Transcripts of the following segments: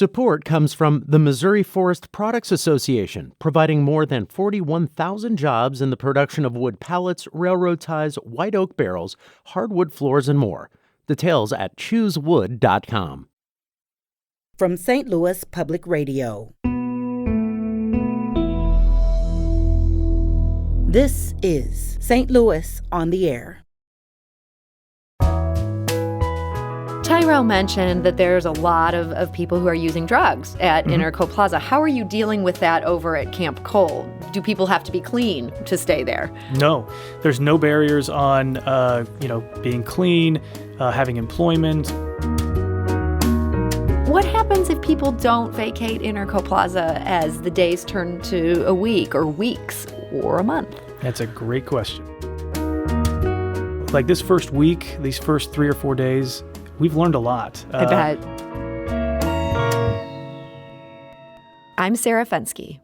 Support comes from the Missouri Forest Products Association, providing more than 41,000 jobs in the production of wood pallets, railroad ties, white oak barrels, hardwood floors, and more. Details at choosewood.com. From St. Louis Public Radio. This is St. Louis on the Air. Tyrell mentioned that there's a lot of people who are using drugs at Interco Plaza. How are you dealing with that over at Camp Cole? Do people have to be clean to stay there? No, there's no barriers on, being clean, having employment. What happens if people don't vacate Interco Plaza as the days turn to a week or weeks or a month? That's a great question. Like this first week, these first 3 or 4 days, we've learned a lot. I bet. I'm Sarah Fensky.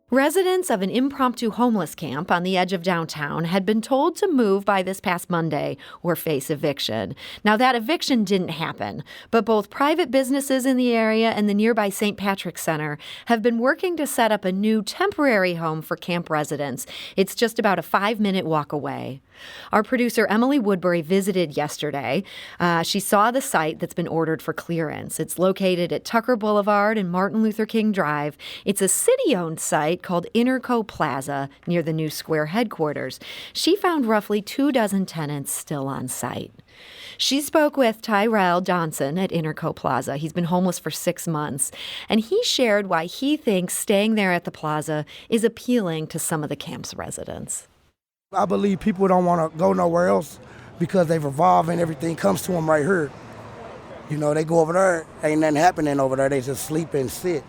Residents of an impromptu homeless camp on the edge of downtown had been told to move by this past Monday or face eviction. Now, that eviction didn't happen, but both private businesses in the area and the nearby St. Patrick's Center have been working to set up a new temporary home for camp residents. It's just about a 5-minute walk away. Our producer, Emily Woodbury, visited yesterday. She saw the site that's been ordered for clearance. It's located at Tucker Boulevard and Martin Luther King Drive. It's a city-owned site called Interco Plaza near the new square headquarters. She found roughly 24 tenants still on site. She spoke with Tyrell Johnson at Interco Plaza. He's been homeless for 6 months, and he shared why he thinks staying there at the plaza is appealing to some of the camp's residents. I believe people don't want to go nowhere else because they've evolved and everything comes to them right here. You know, they go over there, ain't nothing happening over there. They just sleep and sit.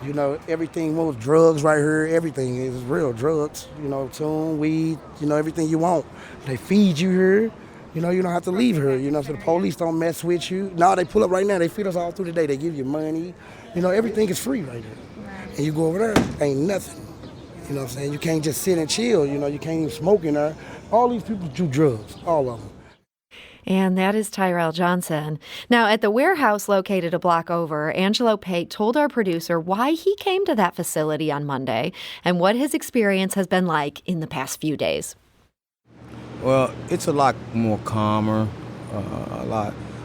You know, everything moves, drugs right here, everything is real drugs. You know, tune, weed, everything you want. They feed you here. You know, you don't have to leave here, so the police don't mess with you. No, they pull up right now. They feed us all through the day. They give you money. Everything is free right there. And you go over there, ain't nothing. You know what I'm saying? You can't just sit and chill. You can't even smoke in there. All these people do drugs, all of them. And that is Tyrell Johnson. Now, at the warehouse located a block over, Angelo Pate told our producer why he came to that facility on Monday and what his experience has been like in the past few days. Well, it's a lot more calmer, a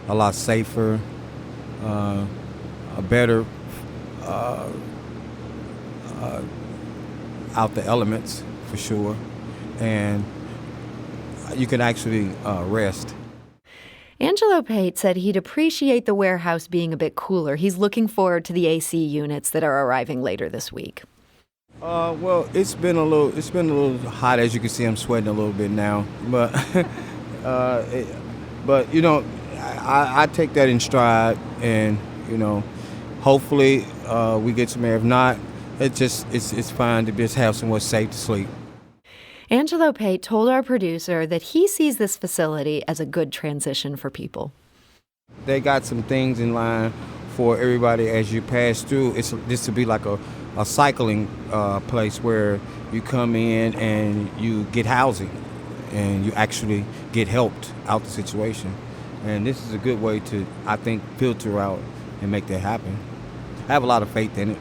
lot safer, a better out the elements for sure, and you can actually rest. Angelo Pate said he'd appreciate the warehouse being a bit cooler. He's looking forward to the AC units that are arriving later this week. Well, it's been a little hot, as you can see. I'm sweating a little bit now, but I take that in stride, and hopefully we get some air. If not, it's fine to just have somewhere safe to sleep. Angelo Pate told our producer that he sees this facility as a good transition for people. They got some things in line for everybody as you pass through. This would be like a cycling place where you come in and you get housing and you actually get helped out the situation. And this is a good way to, I think, filter out and make that happen. I have a lot of faith in it.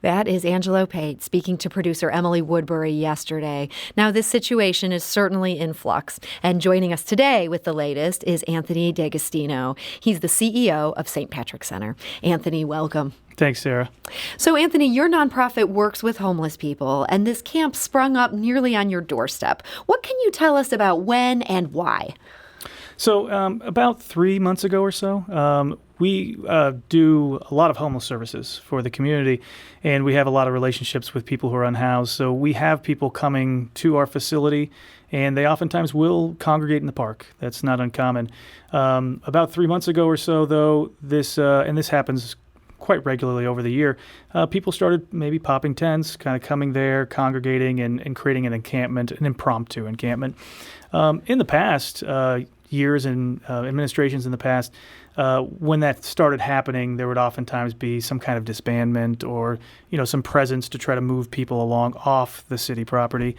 That is Angelo Pate speaking to producer Emily Woodbury yesterday. Now, this situation is certainly in flux. And joining us today with the latest is Anthony D'Agostino. He's the CEO of St. Patrick's Center. Anthony, welcome. Thanks, Sarah. So, Anthony, your nonprofit works with homeless people, and this camp sprung up nearly on your doorstep. What can you tell us about when and why? So about 3 months ago or so, we do a lot of homeless services for the community, and we have a lot of relationships with people who are unhoused. So we have people coming to our facility, and they oftentimes will congregate in the park. That's not uncommon. About 3 months ago or so, though, this happens quite regularly over the year, people started maybe popping tents, kind of coming there, congregating, and creating an encampment, an impromptu encampment. In the past, years and administrations in the past, when that started happening, there would oftentimes be some kind of disbandment or, some presence to try to move people along off the city property.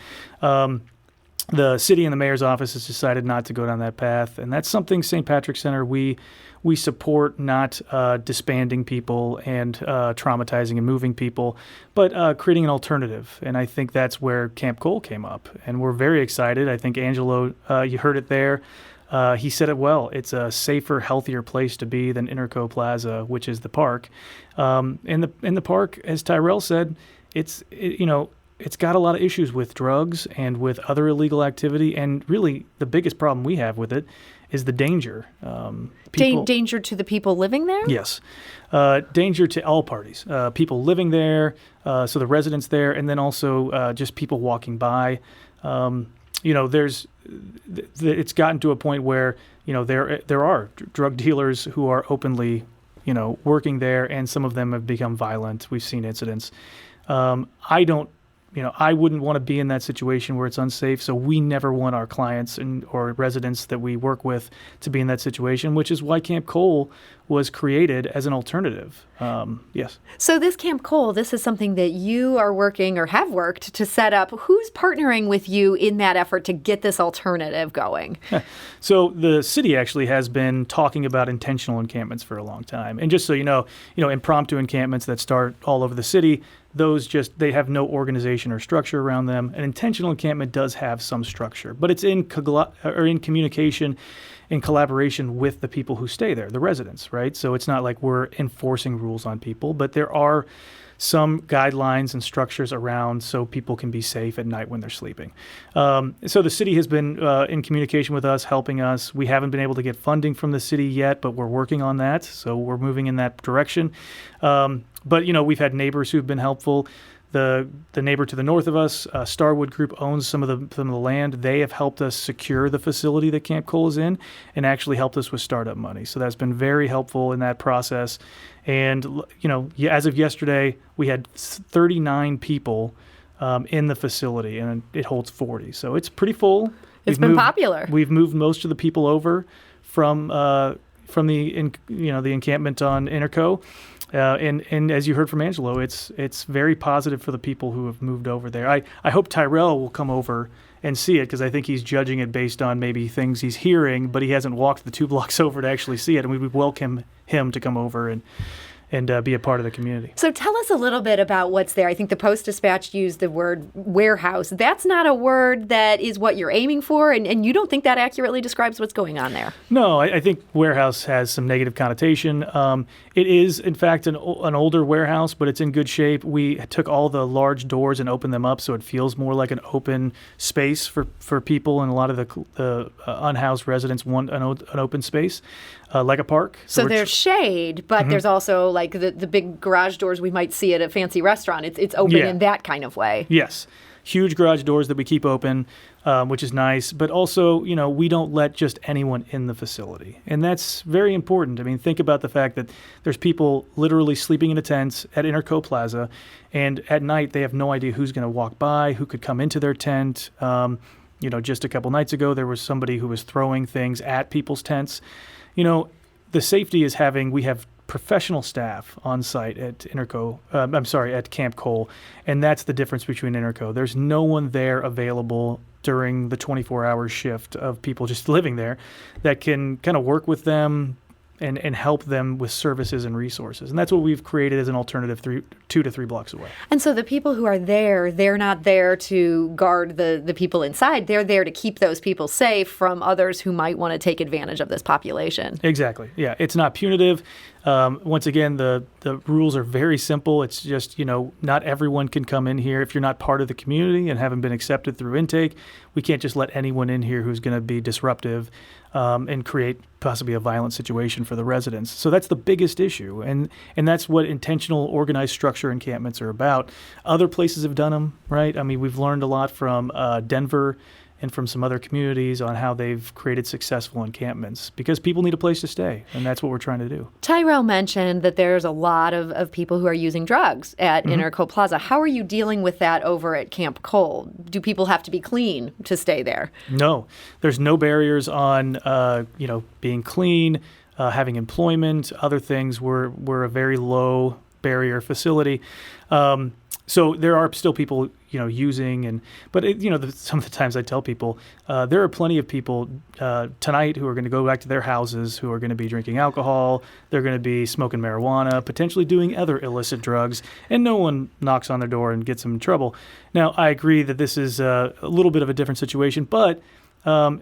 The city and the mayor's office has decided not to go down that path, and that's something St. Patrick's Center we we support not disbanding people and traumatizing and moving people, but creating an alternative. And I think that's where Camp Cole came up. And we're very excited. I think Angelo, you heard it there. He said it well. It's a safer, healthier place to be than Interco Plaza, which is the park. In the park, as Tyrell said, it's got a lot of issues with drugs and with other illegal activity. And really, the biggest problem we have with it is the danger. Danger to the people living there? Yes. Danger to all parties. People living there, so the residents there, and then also just people walking by. It's gotten to a point where, there are drug dealers who are openly, working there, and some of them have become violent. We've seen incidents. I wouldn't want to be in that situation where it's unsafe. So we never want our clients or residents that we work with to be in that situation, which is why Camp Cole was created as an alternative. Yes. So this Camp Cole, this is something that you are working or have worked to set up. Who's partnering with you in that effort to get this alternative going? So the city actually has been talking about intentional encampments for a long time. And just so you know, impromptu encampments that start all over the city, they have no organization or structure around them. An intentional encampment does have some structure, but it's in communication, in collaboration with the people who stay there, the residents, right? So it's not like we're enforcing rules on people, but there are some guidelines and structures around so people can be safe at night when they're sleeping. So the city has been in communication with us, helping us. We haven't been able to get funding from the city yet, but we're working on that. So we're moving in that direction. But we've had neighbors who've been helpful. The neighbor to the north of us, Starwood Group, owns some of the land. They have helped us secure the facility that Camp Cole is in, and actually helped us with startup money. So that's been very helpful in that process. And as of yesterday, we had 39 people in the facility, and it holds 40. So it's pretty full. It's been popular. We've moved most of the people over from the encampment on Interco. And as you heard from Angelo, it's very positive for the people who have moved over there. I hope Tyrell will come over and see it, because I think he's judging it based on maybe things he's hearing, but he hasn't walked the 2 blocks over to actually see it. And we would welcome him to come over and be a part of the community. So tell us a little bit about what's there. I think the Post-Dispatch used the word warehouse. That's not a word that is what you're aiming for, and you don't think that accurately describes what's going on there? No, I think warehouse has some negative connotation. It is, in fact, an older warehouse, but it's in good shape. We took all the large doors and opened them up so it feels more like an open space for people, and a lot of the unhoused residents want an open space. Like a park. So there's shade, but there's also like the big garage doors we might see at a fancy restaurant. It's open in that kind of way. Yes. Huge garage doors that we keep open, which is nice. But also, we don't let just anyone in the facility. And that's very important. I mean, think about the fact that there's people literally sleeping in a tent at Interco Plaza, and at night they have no idea who's going to walk by, who could come into their tent. Just a couple nights ago, there was somebody who was throwing things at people's tents. The safety is we have professional staff on site at at Camp Cole, and that's the difference between Interco. There's no one there available during the 24-hour shift of people just living there that can kind of work with them and help them with services and resources. And that's what we've created as an alternative 2 to 3 blocks away. And so the people who are there, they're not there to guard the people inside. They're there to keep those people safe from others who might want to take advantage of this population. Exactly. Yeah, it's not punitive. Once again, the rules are very simple. It's just, not everyone can come in here. If you're not part of the community and haven't been accepted through intake, we can't just let anyone in here who's going to be disruptive and create possibly a violent situation for the residents. So that's the biggest issue. And that's what intentional organized structure encampments are about. Other places have done them, right? I mean, we've learned a lot from Denver and from some other communities on how they've created successful encampments, because people need a place to stay, and that's what we're trying to do. Tyrell mentioned that there's a lot of people who are using drugs at Interco Plaza. How are you dealing with that over at Camp Cole? Do people have to be clean to stay there? No. There's no barriers on being clean, having employment, other things. We're a very low barrier facility. So there are still people, using, but some of the times I tell people there are plenty of people tonight who are going to go back to their houses, who are going to be drinking alcohol, they're going to be smoking marijuana, potentially doing other illicit drugs, and no one knocks on their door and gets them in trouble. Now, I agree that this is a little bit of a different situation, but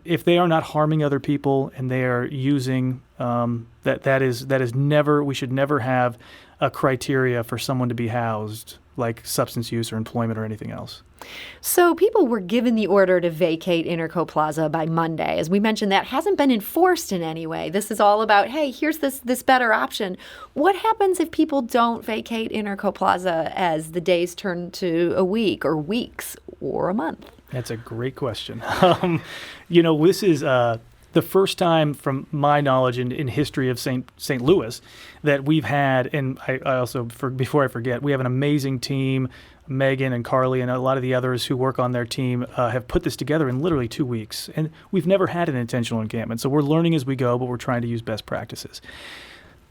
if they are not harming other people and they are using, that is never, we should never have a criteria for someone to be housed, like substance use or employment or anything else. So people were given the order to vacate Interco Plaza by Monday. As we mentioned, that hasn't been enforced in any way. This is all about, hey, here's this better option. What happens if people don't vacate Interco Plaza as the days turn to a week or weeks or a month? That's a great question. This is the first time, from my knowledge in history of St. Louis, that we've had, and I also, before I forget, we have an amazing team. Megan and Carly and a lot of the others who work on their team have put this together in literally 2 weeks. And we've never had an intentional encampment. So we're learning as we go, but we're trying to use best practices.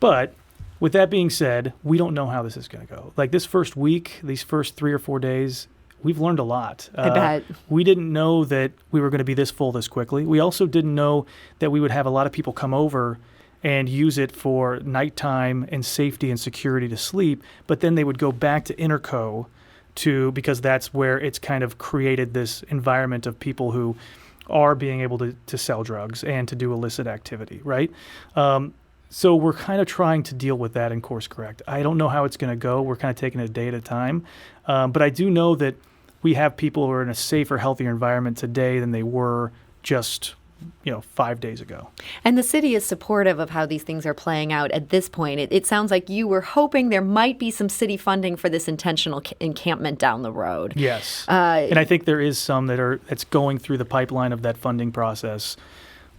But with that being said, we don't know how this is going to go. Like this first week, these first 3 or 4 days, we've learned a lot. I bet. We didn't know that we were going to be this full this quickly. We also didn't know that we would have a lot of people come over and use it for nighttime and safety and security to sleep, but then they would go back to Interco because that's where it's kind of created this environment of people who are being able to sell drugs and to do illicit activity, right? So we're kind of trying to deal with that and course correct. I don't know how it's going to go. We're kind of taking it a day at a time. But I do know that we have people who are in a safer, healthier environment today than they were just 5 days ago. And the city is supportive of how these things are playing out at this point. It sounds like you were hoping there might be some city funding for this intentional encampment down the road. Yes. And I think there is some that's going through the pipeline of that funding process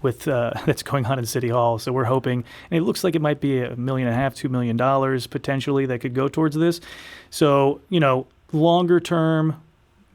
with that's going on in City Hall. So we're hoping, and it looks like it might be $1.5 million, $2 million potentially that could go towards this. So, longer term,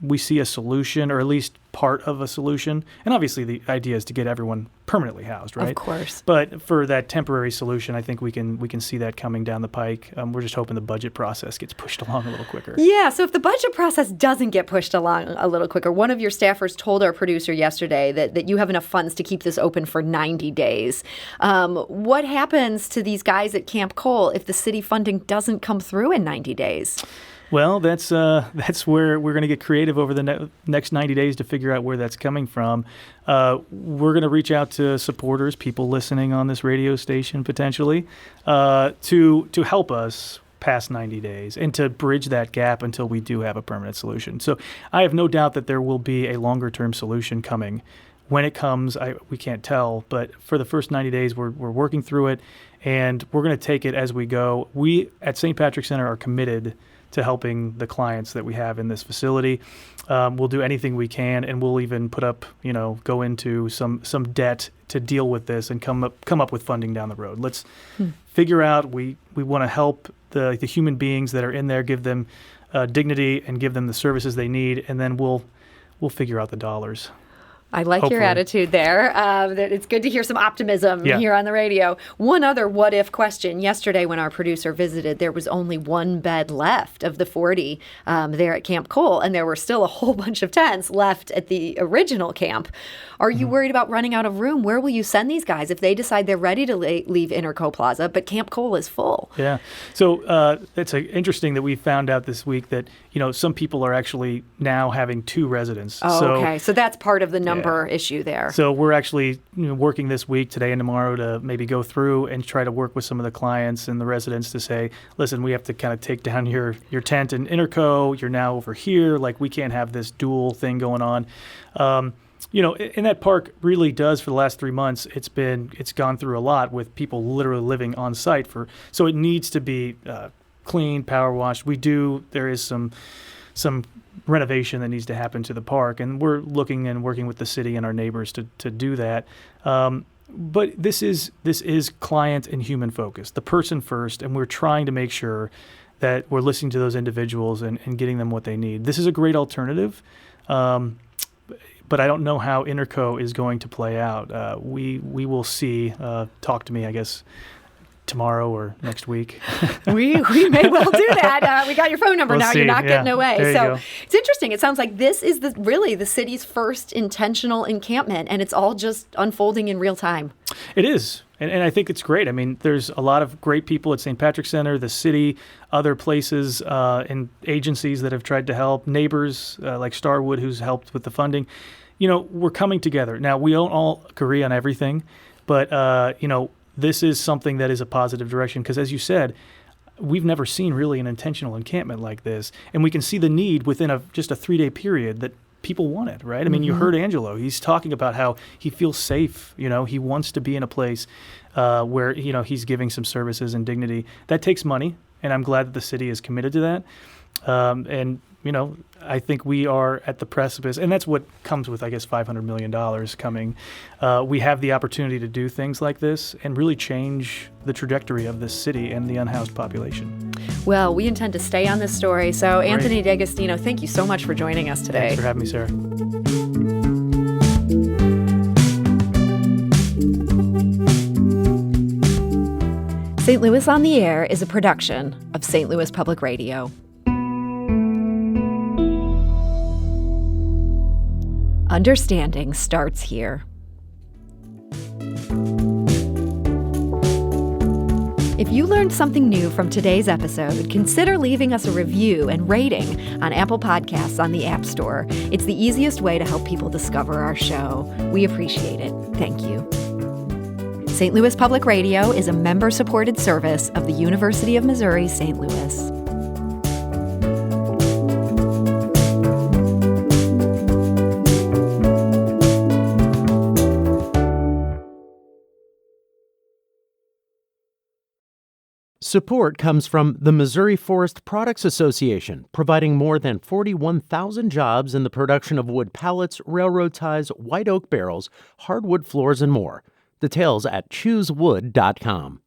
we see a solution, or at least part of a solution. And obviously the idea is to get everyone permanently housed, right? Of course. But for that temporary solution, I think we can see that coming down the pike. We're just hoping the budget process gets pushed along a little quicker. Yeah, so if the budget process doesn't get pushed along a little quicker, one of your staffers told our producer yesterday that you have enough funds to keep this open for 90 days. What happens to these guys at Camp Cole if the city funding doesn't come through in 90 days? Well, that's where we're going to get creative over the next 90 days to figure out where that's coming from. We're going to reach out to supporters, people listening on this radio station potentially, to help us past 90 days and to bridge that gap until we do have a permanent solution. So I have no doubt that there will be a longer-term solution coming. When it comes, we can't tell, but for the first 90 days, we're working through it, and we're going to take it as we go. We at St. Patrick's Center are committed to helping the clients that we have in this facility. We'll do anything we can, and we'll even put up, go into some debt to deal with this and come up with funding down the road. Let's figure out. We want to help the human beings that are in there, give them dignity and give them the services they need, and then we'll figure out the dollars. I like Hopefully. your attitude there. That it's good to hear some optimism here on the radio. One other what-if question. Yesterday when our producer visited, there was only one bed left of the 40 there at Camp Cole, and there were still a whole bunch of tents left at the original camp. Are you worried about running out of room? Where will you send these guys if they decide they're ready to leave Interco Plaza, but Camp Cole is full? Yeah. So it's interesting that we found out this week that, some people are actually now having 2 residents. Oh, okay. So that's part of the number issue there. So we're actually working this week, today and tomorrow, to maybe go through and try to work with some of the clients and the residents to say, listen, we have to kind of take down your tent in Interco. You're now over here. Like, we can't have this dual thing going on. And that park really does, for the last 3 months, it's gone through a lot with people literally living on site so it needs to be clean, power washed. There is some renovation that needs to happen to the park, and we're looking and working with the city and our neighbors to do that. But this is client and human focused, the person first, and we're trying to make sure that we're listening to those individuals and getting them what they need. This is a great alternative, but I don't know how Interco is going to play out. We will see. Talk to me, I guess, tomorrow or next week. We may well do that. We got your phone number We'll now. see. You're not getting Yeah, away. there you So go. it's interesting. It sounds like this is really the city's first intentional encampment, and it's all just unfolding in real time. It is. And I think it's great. I mean, there's a lot of great people at St. Patrick's Center, the city, other places and agencies that have tried to help, neighbors like Starwood, who's helped with the funding. We're coming together. Now, we don't all agree on everything, but, this is something that is a positive direction because, as you said, we've never seen really an intentional encampment like this. And we can see the need within just a 3-day period that people want it, right? I mean, you heard Angelo. He's talking about how he feels safe. He wants to be in a place where, he's giving some services and dignity. That takes money, and I'm glad that the city is committed to that. I think we are at the precipice, and that's what comes with, I guess, $500 million coming. We have the opportunity to do things like this and really change the trajectory of this city and the unhoused population. Well, we intend to stay on this story. So, Great. Anthony D'Agostino, thank you so much for joining us today. Thanks for having me, Sarah. St. Louis on the Air is a production of St. Louis Public Radio. Understanding starts here. If you learned something new from today's episode, consider leaving us a review and rating on Apple Podcasts on the App Store. It's the easiest way to help people discover our show. We appreciate it. Thank you. St. Louis Public Radio is a member-supported service of the University of Missouri, St. Louis. Support comes from the Missouri Forest Products Association, providing more than 41,000 jobs in the production of wood pallets, railroad ties, white oak barrels, hardwood floors, and more. Details at choosewood.com.